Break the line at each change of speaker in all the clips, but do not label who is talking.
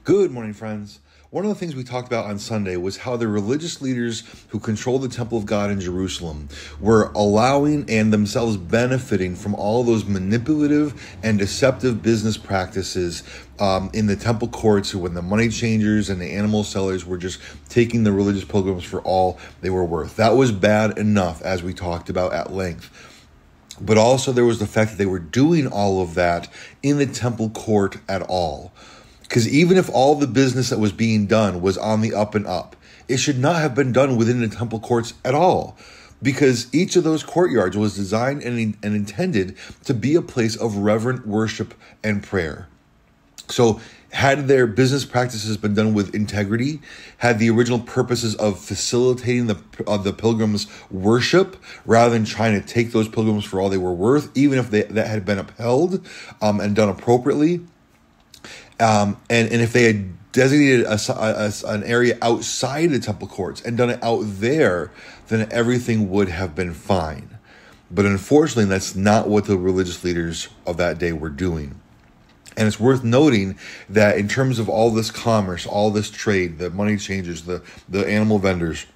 Good morning, friends. One of the things we talked about on Sunday was how the religious leaders who control the temple of God in Jerusalem were allowing and themselves benefiting from all those manipulative and deceptive business practices in the temple courts, when the money changers and the animal sellers were just taking the religious pilgrims for all they were worth. That was bad enough, as we talked about at length. But also there was the fact that they were doing all of that in the temple court at all. Because even if all the business that was being done was on the up and up, it should not have been done within the temple courts at all. Because each of those courtyards was designed and intended to be a place of reverent worship and prayer. So had their business practices been done with integrity, had the original purposes of facilitating the pilgrims' worship rather than trying to take those pilgrims for all they were worth, even if that had been upheld and done appropriately, and if they had designated an area outside the temple courts and done it out there, then everything would have been fine. But unfortunately, that's not what the religious leaders of that day were doing. And it's worth noting that in terms of all this commerce, all this trade, the money changers, the animal vendors,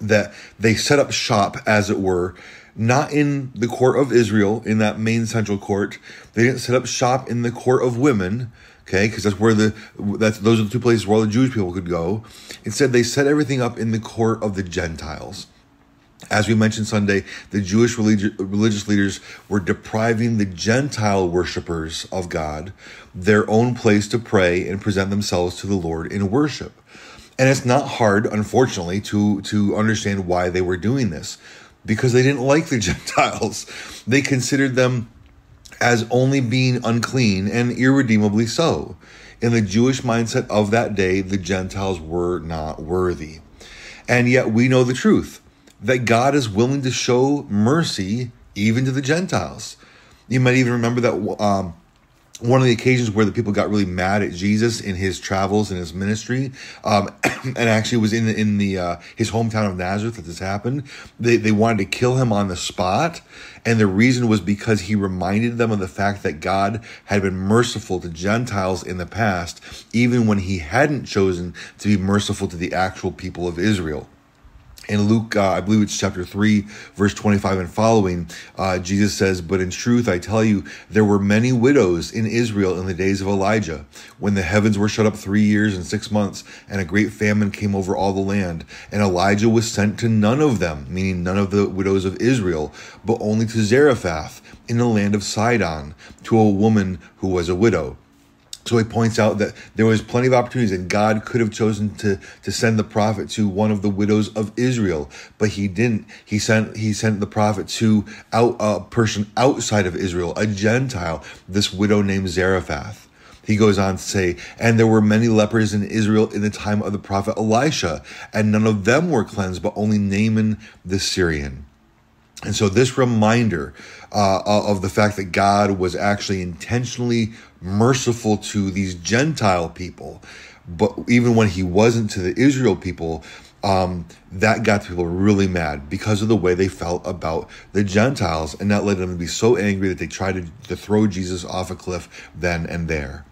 that they set up shop, as it were, not in the court of Israel, in that main central court. They didn't set up shop in the court of women, okay, because those are the two places where all the Jewish people could go. Instead, they set everything up in the court of the Gentiles. As we mentioned Sunday, the Jewish religious leaders were depriving the Gentile worshipers of God their own place to pray and present themselves to the Lord in worship. And it's not hard, unfortunately, to understand why they were doing this, because they didn't like the Gentiles. They considered them as only being unclean, and irredeemably so. In the Jewish mindset of that day, the Gentiles were not worthy. And yet we know the truth, that God is willing to show mercy even to the Gentiles. You might even remember that one of the occasions where the people got really mad at Jesus in his travels and his ministry, and actually was in his hometown of Nazareth that this happened. They wanted to kill him on the spot, and the reason was because he reminded them of the fact that God had been merciful to Gentiles in the past, even when he hadn't chosen to be merciful to the actual people of Israel. In Luke, I believe it's chapter 3, verse 25 and following, Jesus says, "But in truth, I tell you, there were many widows in Israel in the days of Elijah, when the heavens were shut up 3 years and 6 months, and a great famine came over all the land. And Elijah was sent to none of them," meaning none of the widows of Israel, "but only to Zarephath in the land of Sidon, to a woman who was a widow." So he points out that there was plenty of opportunities, and God could have chosen to send the prophet to one of the widows of Israel, but he didn't. He sent the prophet to a person outside of Israel, a Gentile, this widow named Zarephath. He goes on to say, "And there were many lepers in Israel in the time of the prophet Elisha, and none of them were cleansed, but only Naaman the Syrian." And so this reminder of the fact that God was actually intentionally merciful to these Gentile people, but even when he wasn't to the Israel people, that got people really mad because of the way they felt about the Gentiles, and that led them to be so angry that they tried to throw Jesus off a cliff then and there.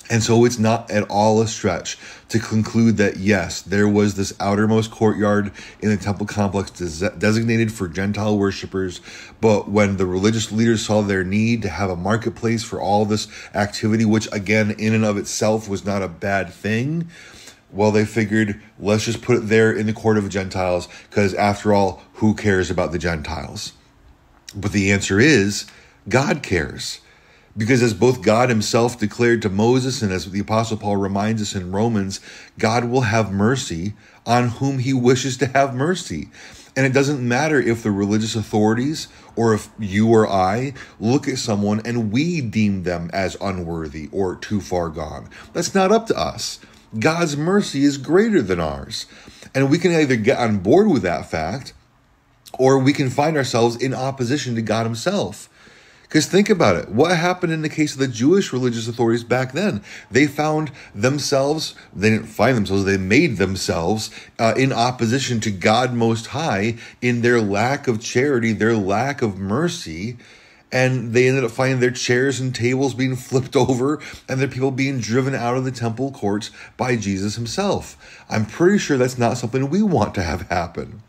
And so it's not at all a stretch to conclude that, yes, there was this outermost courtyard in the temple complex designated for Gentile worshipers. But when the religious leaders saw their need to have a marketplace for all this activity, which again, in and of itself was not a bad thing, well, they figured, let's just put it there in the court of the Gentiles, because after all, who cares about the Gentiles? But the answer is, God cares. Because as both God himself declared to Moses, and as the Apostle Paul reminds us in Romans, God will have mercy on whom he wishes to have mercy. And it doesn't matter if the religious authorities or if you or I look at someone and we deem them as unworthy or too far gone. That's not up to us. God's mercy is greater than ours. And we can either get on board with that fact, or we can find ourselves in opposition to God himself. Because think about it. What happened in the case of the Jewish religious authorities back then? They found themselves, they didn't find themselves, they made themselves in opposition to God Most High in their lack of charity, their lack of mercy. and they ended up finding their chairs and tables being flipped over and their people being driven out of the temple courts by Jesus himself. I'm pretty sure that's not something we want to have happen.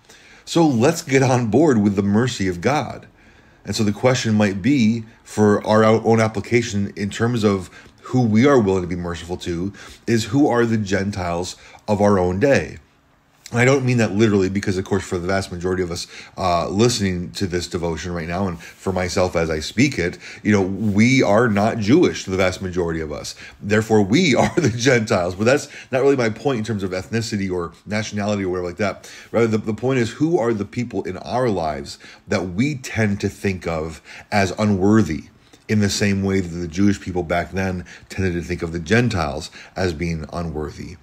So let's get on board with the mercy of God. And so the question might be, for our own application in terms of who we are willing to be merciful to, is who are the Gentiles of our own day? And I don't mean that literally, because, of course, for the vast majority of us listening to this devotion right now, and for myself as I speak it, we are not Jewish, the vast majority of us. Therefore, we are the Gentiles. But that's not really my point in terms of ethnicity or nationality or whatever like that. Rather, the point is, who are the people in our lives that we tend to think of as unworthy, in the same way that the Jewish people back then tended to think of the Gentiles as being unworthy.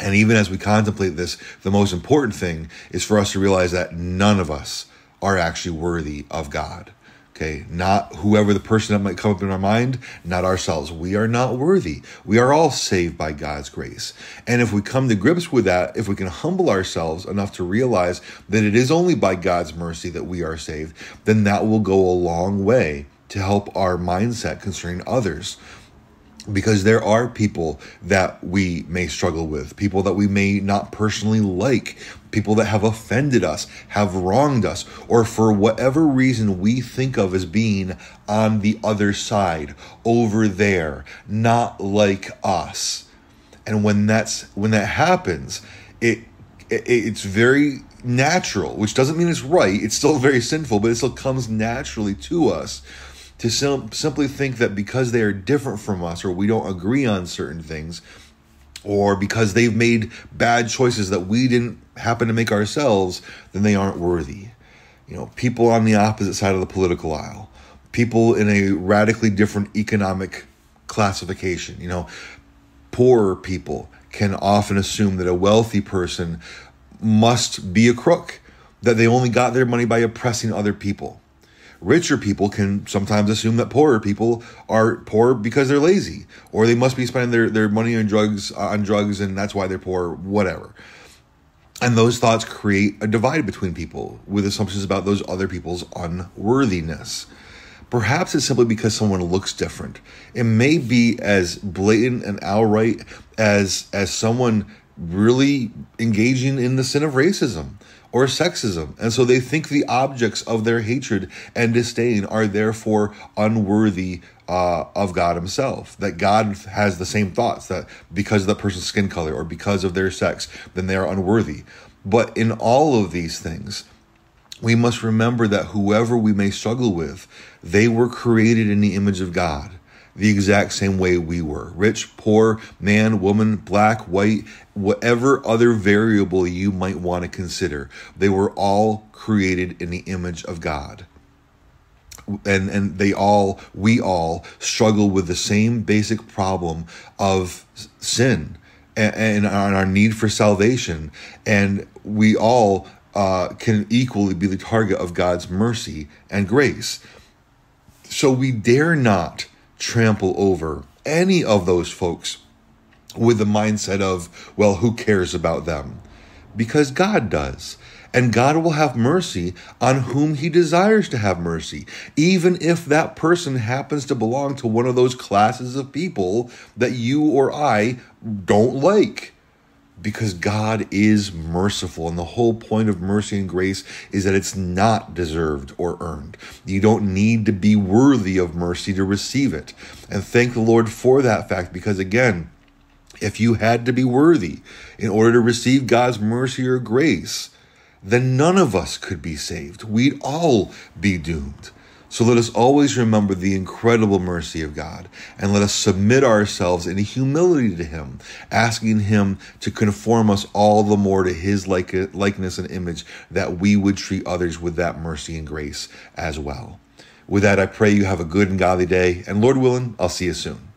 And even as we contemplate this, the most important thing is for us to realize that none of us are actually worthy of God. Okay, not whoever the person that might come up in our mind, not ourselves. We are not worthy. We are all saved by God's grace. And if we come to grips with that, if we can humble ourselves enough to realize that it is only by God's mercy that we are saved, then that will go a long way to help our mindset concerning others. Because there are people that we may struggle with, people that we may not personally like, people that have offended us, have wronged us, or for whatever reason we think of as being on the other side, over there, not like us. And when that happens, it's very natural, which doesn't mean it's right. It's still very sinful, but it still comes naturally to us to simply think that because they are different from us, or we don't agree on certain things, or because they've made bad choices that we didn't happen to make ourselves, then they aren't worthy. People on the opposite side of the political aisle, people in a radically different economic classification, poorer people can often assume that a wealthy person must be a crook, that they only got their money by oppressing other people. Richer people can sometimes assume that poorer people are poor because they're lazy, or they must be spending their money on drugs, and that's why they're poor, whatever. And those thoughts create a divide between people with assumptions about those other people's unworthiness. Perhaps it's simply because someone looks different. It may be as blatant and outright as someone really engaging in the sin of racism or sexism. And so they think the objects of their hatred and disdain are therefore unworthy of God himself. That God has the same thoughts, that because of the person's skin color or because of their sex, then they are unworthy. But in all of these things, we must remember that whoever we may struggle with, they were created in the image of God, the exact same way we were. Rich, poor, man, woman, black, white, whatever other variable you might want to consider, they were all created in the image of God. And we all struggle with the same basic problem of sin and our need for salvation. And we all can equally be the target of God's mercy and grace. So we dare not trample over any of those folks with the mindset of, well, who cares about them? Because God does. And God will have mercy on whom he desires to have mercy, even if that person happens to belong to one of those classes of people that you or I don't like. Because God is merciful, and the whole point of mercy and grace is that it's not deserved or earned. You don't need to be worthy of mercy to receive it. And thank the Lord for that fact, because again, if you had to be worthy in order to receive God's mercy or grace, then none of us could be saved. We'd all be doomed. So let us always remember the incredible mercy of God, and let us submit ourselves in humility to him, asking him to conform us all the more to his likeness and image, that we would treat others with that mercy and grace as well. With that, I pray you have a good and godly day, and Lord willing, I'll see you soon.